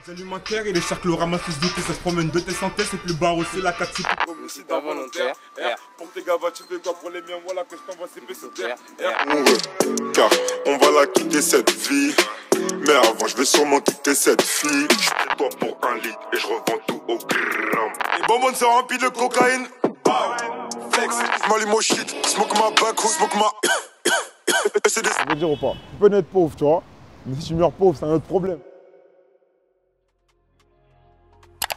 Alimentaire et les cercles ramassent les doutes, ça se promène de tes santé, c'est plus bas aussi la 4 comme le site involontaire. Pour tes gavas, tu fais quoi pour les miens, voilà que je t'envoie CP sur terre. Car on va la quitter cette vie. Mais avant je vais sûrement quitter cette fille. Je prends toi pour un lit et je revends tout au gramme. Les bonbons sont remplis de cocaïne. Flex, m'allume au shit, smoke ma back, smoke ma... Je veux dire ou pas, tu peux naître pauvre, tu vois. Mais si tu meurs pauvre, c'est un autre problème.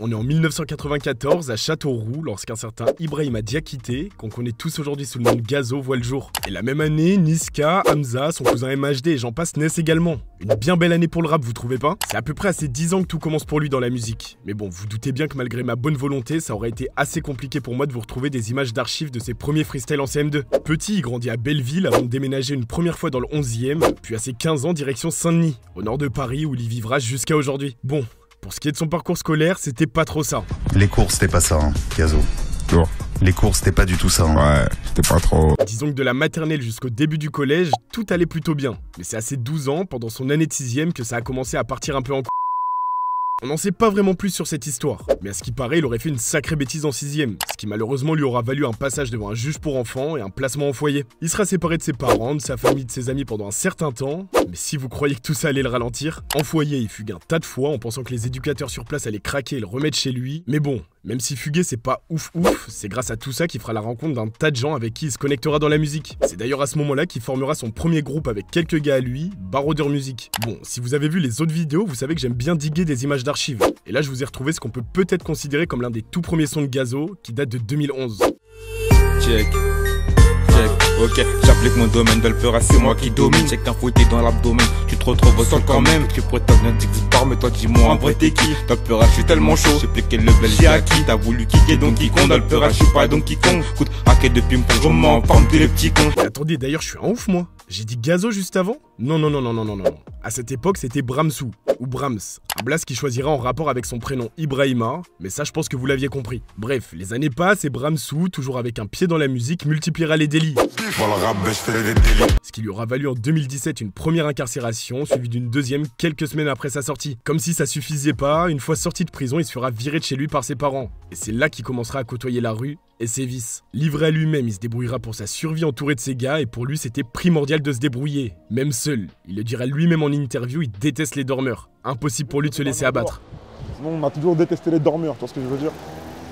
On est en 1994 à Châteauroux lorsqu'un certain Ibrahima Diakité, qu'on connaît tous aujourd'hui sous le nom de Gazo, voit le jour. Et la même année, Niska, Hamza, son cousin MHD et j'en passe naissent également. Une bien belle année pour le rap, vous trouvez pas? C'est à peu près à ses 10 ans que tout commence pour lui dans la musique. Mais bon, vous doutez bien que malgré ma bonne volonté, ça aurait été assez compliqué pour moi de vous retrouver des images d'archives de ses premiers freestyles en CM2. Petit, il grandit à Belleville avant de déménager une première fois dans le 11e, puis à ses 15 ans direction Saint-Denis, au nord de Paris où il y vivra jusqu'à aujourd'hui. Bon. Pour ce qui est de son parcours scolaire, c'était pas trop ça. Les cours, c'était pas ça, hein, Gazo. Bon. Les cours, c'était pas du tout ça. Hein. Ouais, c'était pas trop. Disons que de la maternelle jusqu'au début du collège, tout allait plutôt bien. Mais c'est à ses 12 ans, pendant son année de 6e, que ça a commencé à partir un peu en On n'en sait pas vraiment plus sur cette histoire, mais à ce qui paraît, il aurait fait une sacrée bêtise en 6e, ce qui malheureusement lui aura valu un passage devant un juge pour enfants et un placement en foyer. Il sera séparé de ses parents, de sa famille, de ses amis pendant un certain temps, mais si vous croyez que tout ça allait le ralentir, en foyer il fugue un tas de fois en pensant que les éducateurs sur place allaient craquer et le remettre chez lui, mais bon, même si fuguer c'est pas ouf, c'est grâce à tout ça qu'il fera la rencontre d'un tas de gens avec qui il se connectera dans la musique. C'est d'ailleurs à ce moment-là qu'il formera son premier groupe avec quelques gars à lui, Baroder Music. Bon, si vous avez vu les autres vidéos, vous savez que j'aime bien diguer des images d'archives. Et là je vous ai retrouvé ce qu'on peut peut-être considérer comme l'un des tout premiers sons de Gazo, qui date de 2011. Check. Ok, j'applique mon domaine de le peur, c'est moi qui domine. Check un fouetté dans l'abdomen, tu te retrouves au sol quand même. Tu prétends bien dire que vous parles, mais toi dis-moi en vrai t'es qui? Dans le peur, je suis tellement chaud, j'ai piqué le level, j'ai acquis. T'as voulu kicker Donkey Kong, dans le peur, je suis pas Donkey Kong. Écoute, hacker depuis me prendre, je m'en forme tous les petits cons. Mais attendez, d'ailleurs je suis un ouf moi. J'ai dit Gazo juste avant? Non. À cette époque, c'était Bramsou, ou Brahms, un blast qui choisira en rapport avec son prénom Ibrahima, mais ça je pense que vous l'aviez compris. Bref, les années passent et Bramsou, toujours avec un pied dans la musique, multipliera les délits. Ce qui lui aura valu en 2017 une première incarcération, suivie d'une deuxième quelques semaines après sa sortie. Comme si ça suffisait pas, une fois sorti de prison, il se fera virer de chez lui par ses parents. Et c'est là qu'il commencera à côtoyer la rue et ses vices. Livré à lui-même, il se débrouillera pour sa survie entouré de ses gars et pour lui c'était primordial de se débrouiller. Même seul, il le dira lui-même en interview, il déteste les dormeurs. Impossible pour lui de se laisser abattre. Sinon on a toujours détesté les dormeurs, tu vois ce que je veux dire?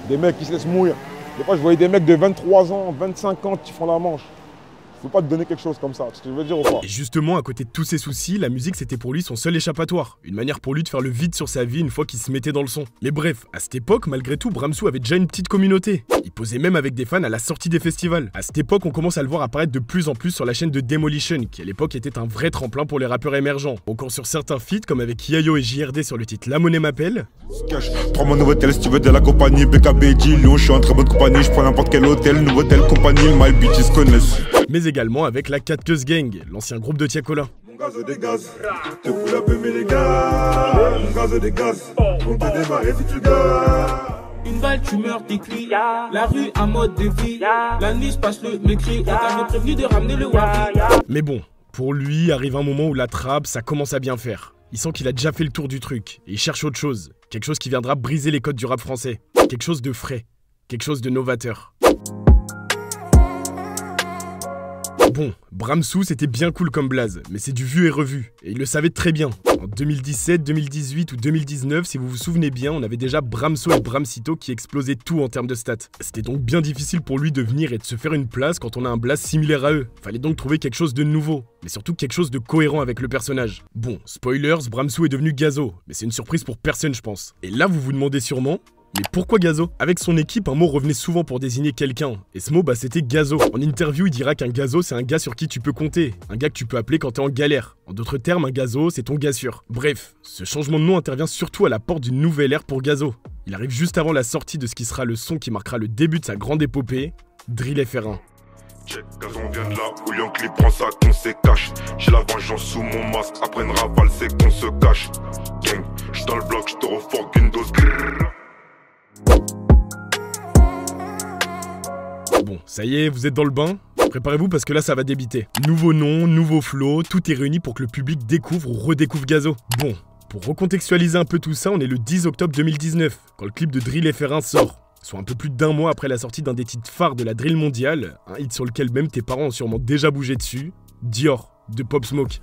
Des mecs qui se laissent mourir. Des fois je voyais des mecs de 23 ans, 25 ans qui font la manche. Faut pas te donner quelque chose comme ça, ce que je veux dire ou pas? Et justement, à côté de tous ses soucis, la musique c'était pour lui son seul échappatoire. Une manière pour lui de faire le vide sur sa vie une fois qu'il se mettait dans le son. Mais bref, à cette époque, malgré tout, Bramsou avait déjà une petite communauté. Il posait même avec des fans à la sortie des festivals. À cette époque, on commence à le voir apparaître de plus en plus sur la chaîne de Demolition, qui à l'époque était un vrai tremplin pour les rappeurs émergents. Encore sur certains feats, comme avec Yayo et JRD sur le titre La Monnaie m'appelle. Prends mon nouveau tel si tu veux de la compagnie, BKB, Lyon, je suis en très bonne compagnie, je prends n'importe quel hôtel, nouveau tel compagnie, my bitches connaissent. Mais également avec la 4 Queues Gang, l'ancien groupe de Tiakola. Mon gaz des gaz, te fous la peu mais les gars, mon gaz des gaz, on peut démarrer si tu gars. Une balle, tu meurs, t'es cuit. La rue, un mode de vie. La nuit, je passe le mécrit. On t'avait prévenu de ramener le wari. Mais bon, pour lui, arrive un moment où la trappe, ça commence à bien faire. Il sent qu'il a déjà fait le tour du truc, et il cherche autre chose. Quelque chose qui viendra briser les codes du rap français. Quelque chose de frais. Quelque chose de novateur. Bon, Bramsou c'était bien cool comme blaze, mais c'est du vu et revu, et il le savait très bien. En 2017, 2018 ou 2019, si vous vous souvenez bien, on avait déjà Bramso et Bramsito qui explosaient tout en termes de stats. C'était donc bien difficile pour lui de venir et de se faire une place quand on a un blaze similaire à eux. Fallait donc trouver quelque chose de nouveau, mais surtout quelque chose de cohérent avec le personnage. Bon, spoilers, Bramsou est devenu Gazo, mais c'est une surprise pour personne je pense. Et là vous vous demandez sûrement... Mais pourquoi Gazo? Avec son équipe, un mot revenait souvent pour désigner quelqu'un, et ce mot bah c'était Gazo. En interview, il dira qu'un Gazo c'est un gars sur qui tu peux compter, un gars que tu peux appeler quand t'es en galère. En d'autres termes, un Gazo c'est ton gars sûr. Bref, ce changement de nom intervient surtout à la porte d'une nouvelle ère pour Gazo. Il arrive juste avant la sortie de ce qui sera le son qui marquera le début de sa grande épopée, Drill FR1. Check, Gazo on vient de là où Yankee prend ça qu'on se cache. J'ai la vengeance sous mon masque, après une rafale c'est qu'on se cache. Gang, j'suis dans le bloc, j'te reforque une dose. Bon, ça y est, vous êtes dans le bain? Préparez-vous parce que là ça va débiter. Nouveau nom, nouveau flow, tout est réuni pour que le public découvre ou redécouvre Gazo. Bon, Pour recontextualiser un peu tout ça, on est le 10 octobre 2019, quand le clip de Drill FR1 sort. Soit un peu plus d'1 mois après la sortie d'un des titres phares de la drill mondiale, un hit sur lequel même tes parents ont sûrement déjà bougé dessus, Dior, de Pop Smoke.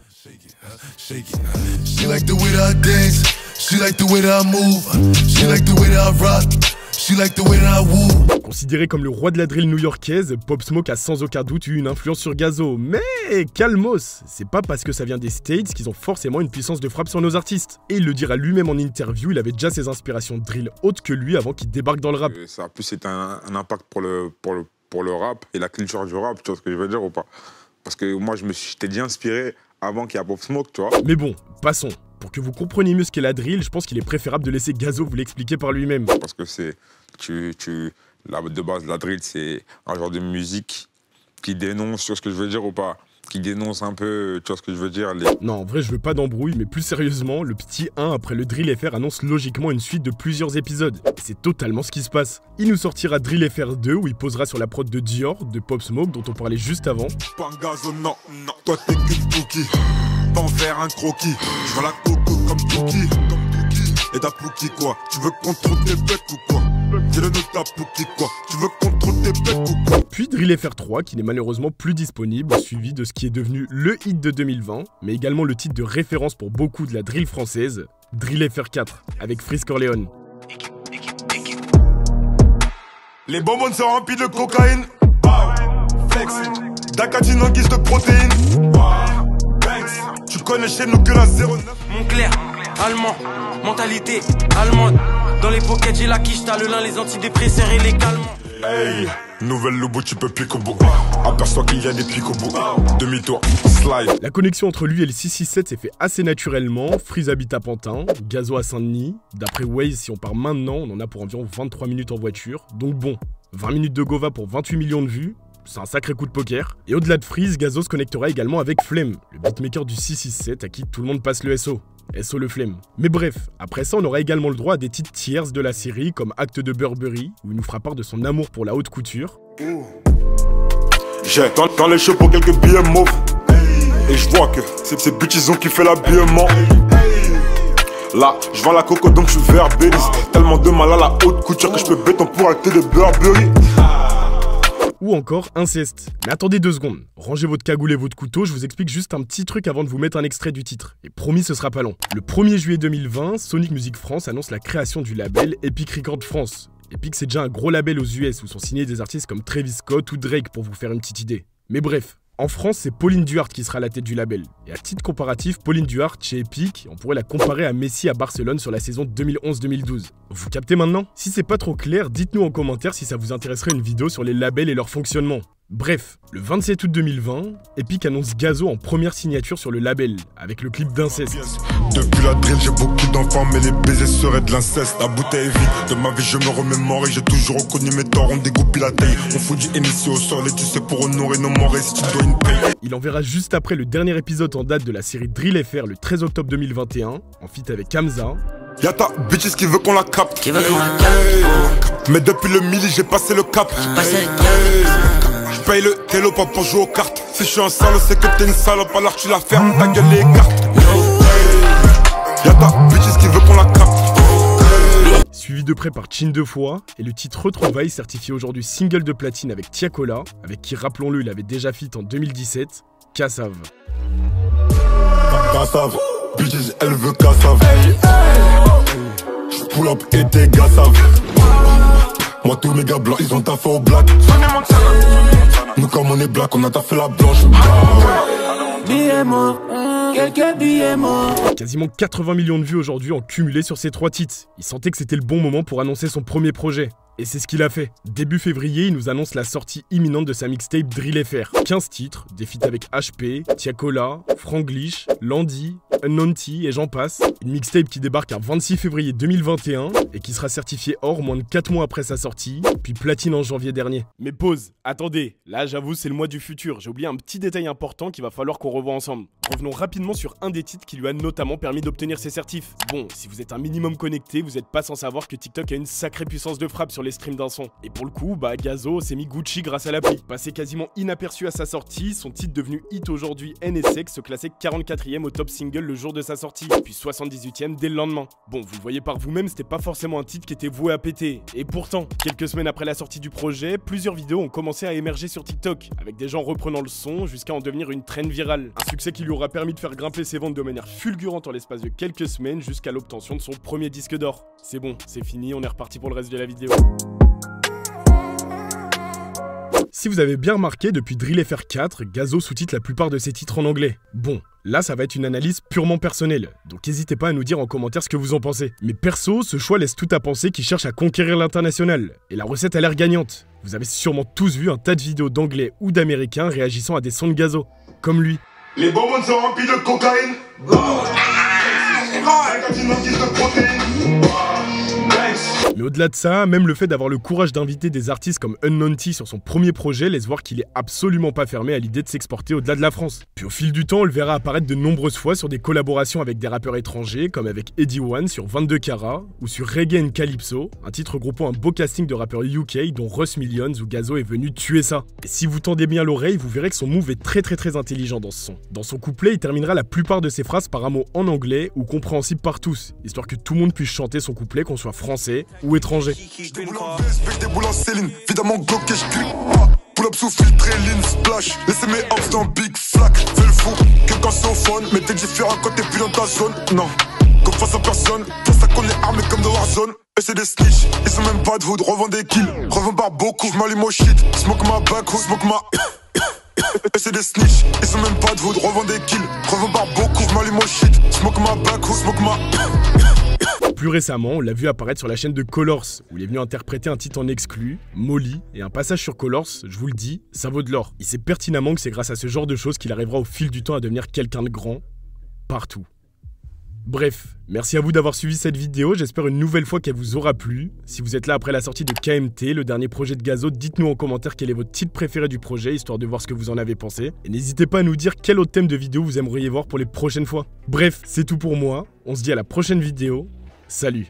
She like the way that I dance, she like the way that I move, she like the way that I rock, she like the way that I woo. Considéré comme le roi de la drill new-yorkaise, Pop Smoke a sans aucun doute eu une influence sur Gazo. Mais calmos, c'est pas parce que ça vient des States qu'ils ont forcément une puissance de frappe sur nos artistes. Et il le dira lui-même en interview, il avait déjà ses inspirations drill hautes que lui avant qu'il débarque dans le rap. Ça a plus été un impact pour le rap et la culture du rap, tu vois ce que je veux dire ou pas? Parce que moi, j'étais déjà inspiré avant qu'il y ait Pop Smoke, tu vois. Mais bon, passons. Pour que vous compreniez mieux ce qu'est la drill, je pense qu'il est préférable de laisser Gazo vous l'expliquer par lui-même. Parce que c'est... de base, la drill, c'est un genre de musique qui dénonce, tu vois ce que je veux dire ou pas? Qui dénonce un peu, tu vois ce que je veux dire Non, en vrai, je veux pas d'embrouille, mais plus sérieusement, le petit 1 après le Drill FR annonce logiquement une suite de plusieurs épisodes. Et c'est totalement ce qui se passe. Il nous sortira Drill FR 2, où il posera sur la prod de Dior, de Pop Smoke, dont on parlait juste avant. Pas un gazo, non, toi t'es qu'une Pookie. T'en faire un croquis, je vois la coco comme Pookie. Et ta Pookie quoi? Tu veux contrôler tes becs ou quoi? Dis-le nous ta Pookie quoi? Tu veux contrôler tes becs ou quoi? Puis Drill FR 3 qui n'est malheureusement plus disponible, suivi de ce qui est devenu le hit de 2020, mais également le titre de référence pour beaucoup de la drill française, Drill FR 4, avec Freeze Corleone. Les bonbons sont remplis de cocaïne. Flex, d'acatine en guise de protéines. Tu connais chez nous que la 09. Montclair, allemand, mentalité allemande. Dans les pockets j'ai la quiche, t'as le lin, les antidépresseurs et les calmants. Hey, nouvelle lobo, tu peux piquer au bout. Aperçois qu'il y a des pics au bout. Demi-tour, slide. La connexion entre lui et le 667 s'est fait assez naturellement. Freeze habite à Pantin, Gazo à Saint-Denis. D'après Waze, si on part maintenant, on en a pour environ 23 minutes en voiture. Donc bon, 20 minutes de Gova pour 28 millions de vues. C'est un sacré coup de poker. Et au-delà de Freeze, Gazo se connectera également avec Flemme, le beatmaker du 667 à qui tout le monde passe le SO. SO le Flemme. Mais bref, après ça, on aura également le droit à des titres tiers de la série, comme Acte de Burberry, où il nous fera part de son amour pour la haute couture. J'ai dans les cheveux pour quelques billets mauves. Et je vois que c'est ces bitches ont kiffé l'habillement. Là, je vends la coco donc je suis verbéliste. Tellement de mal à la haute couture que je peux béton pour Acte de Burberry. Ou encore inceste. Mais attendez 2 secondes, rangez votre cagoule et votre couteau, je vous explique juste un petit truc avant de vous mettre un extrait du titre. Et promis, ce sera pas long. Le 1er juillet 2020, Sonic Music France annonce la création du label Epic Records France. Epic, c'est déjà un gros label aux US où sont signés des artistes comme Travis Scott ou Drake pour vous faire une petite idée. Mais bref, en France, c'est Pauline Duarte qui sera à la tête du label. Et à titre comparatif, Pauline Duarte chez Epic, on pourrait la comparer à Messi à Barcelone sur la saison 2011-2012. Vous captez maintenant? Si c'est pas trop clair, dites-nous en commentaire si ça vous intéresserait une vidéo sur les labels et leur fonctionnement. Bref, le 27 août 2020, Epic annonce Gazo en première signature sur le label, avec le clip d'Inceste. Depuis la drill, j'ai beaucoup d'enfants, mais les baisers seraient de l'inceste. La bouteille est vide, de ma vie je me remémore et j'ai toujours reconnu mes torts. On dégoupille la taille, on fout du Hennessy au sol et tu sais pour honorer nos morts et si tu dois une paye. Il enverra juste après le dernier épisode en date de la série Drill FR le 13 octobre 2021, en feat avec Hamza. Y'a ta bitches qui veut qu'on la capte. Mais depuis le midi, j'ai passé le cap. Je paye le télo pas pour jouer aux cartes. Si je suis un salaud, c'est que t'es une salope, alors tu la fermes, ta gueule les cartes. Y'a ta bitches qui veut qu'on la capte. Suivi de près par Chin 2 fois, et le titre Retrouvailles certifié aujourd'hui single de platine avec Tiakola, avec qui, rappelons-le, il avait déjà feat en 2017, Kassav. Kassav, bitches, elle veut Kassav. Pull up et tes gars savent. Moi tous mes gars blancs ils ont taffé au black. Nous comme on est black on a taffé la blanche. Billets morts, quelques billets morts. Quasiment 80 millions de vues aujourd'hui en cumulé sur ces 3 titres. Il sentait que c'était le bon moment pour annoncer son premier projet. Et c'est ce qu'il a fait. Début février, il nous annonce la sortie imminente de sa mixtape Drill FR. 15 titres, des feats avec HP, Tiakola, Franglish, Landy, Unknown T et j'en passe. Une mixtape qui débarque un 26 février 2021 et qui sera certifiée or moins de 4 mois après sa sortie, puis platine en janvier dernier. Mais pause, attendez, là j'avoue c'est le mois du futur, j'ai oublié un petit détail important qu'il va falloir qu'on revoie ensemble. Revenons rapidement sur un des titres qui lui a notamment permis d'obtenir ses certifs. Bon, si vous êtes un minimum connecté, vous n'êtes pas sans savoir que TikTok a une sacrée puissance de frappe sur les streams d'un son. Et pour le coup, Gazo s'est mis Gucci grâce à l'appli. Passé quasiment inaperçu à sa sortie, son titre devenu hit aujourd'hui NSX se classait 44e au top single le jour de sa sortie, puis 78e dès le lendemain. Bon, vous le voyez par vous-même, c'était pas forcément un titre qui était voué à péter. Et pourtant, quelques semaines après la sortie du projet, plusieurs vidéos ont commencé à émerger sur TikTok, avec des gens reprenant le son jusqu'à en devenir une trend virale. Un succès qui lui aura permis de faire grimper ses ventes de manière fulgurante en l'espace de quelques semaines jusqu'à l'obtention de son premier disque d'or. C'est bon, c'est fini, on est reparti pour le reste de la vidéo. Si vous avez bien remarqué, depuis Drill FR4, Gazo sous-titre la plupart de ses titres en anglais. Bon, là ça va être une analyse purement personnelle, donc n'hésitez pas à nous dire en commentaire ce que vous en pensez. Mais perso, ce choix laisse tout à penser qu'il cherche à conquérir l'international, et la recette a l'air gagnante. Vous avez sûrement tous vu un tas de vidéos d'anglais ou d'américains réagissant à des sons de Gazo, comme lui. Les bonbons sont remplis de cocaïne. De protéines. Mais au-delà de ça, même le fait d'avoir le courage d'inviter des artistes comme Unknown T sur son premier projet laisse voir qu'il est absolument pas fermé à l'idée de s'exporter au-delà de la France. Puis au fil du temps, on le verra apparaître de nombreuses fois sur des collaborations avec des rappeurs étrangers, comme avec Eddie One sur 22 Carats, ou sur Reggae and Calypso, un titre regroupant un beau casting de rappeurs UK dont Russ Millions où Gazo est venu tuer ça. Et si vous tendez bien l'oreille, vous verrez que son move est très intelligent dans ce son. Dans son couplet, il terminera la plupart de ses phrases par un mot en anglais ou compréhensible par tous, histoire que tout le monde puisse chanter son couplet, qu'on soit français ou étranger. J'déboule en Céline, évidemment bloqué, j'clique pas. Pull up sous filtré, lean, splash. Laissez mes hops dans Big Flack. Fais le fou, quelqu'un c'est au phone. Mais t'es différent quand t'es plus dans ta zone. Non, comme face à personne. Pour ça qu'on est armé comme de Warzone. Et c'est des snitch, ils sont même pas de hood. Revends des kills, revends par beaucoup. J'm'allume au shit, smoke ma backhood, smoke ma. Et c'est des snitch, ils sont même pas de hood. Revends des kills, revends par beaucoup. J'm'allume au shit, smoke ma backhood, smoke ma. Plus récemment, on l'a vu apparaître sur la chaîne de Colors, où il est venu interpréter un titre en exclu, Molly, et un passage sur Colors, je vous le dis, ça vaut de l'or. Il sait pertinemment que c'est grâce à ce genre de choses qu'il arrivera au fil du temps à devenir quelqu'un de grand, partout. Bref, merci à vous d'avoir suivi cette vidéo, j'espère une nouvelle fois qu'elle vous aura plu. Si vous êtes là après la sortie de KMT, le dernier projet de Gazo, dites-nous en commentaire quel est votre titre préféré du projet, histoire de voir ce que vous en avez pensé. Et n'hésitez pas à nous dire quel autre thème de vidéo vous aimeriez voir pour les prochaines fois. Bref, c'est tout pour moi, on se dit à la prochaine vidéo. Salut!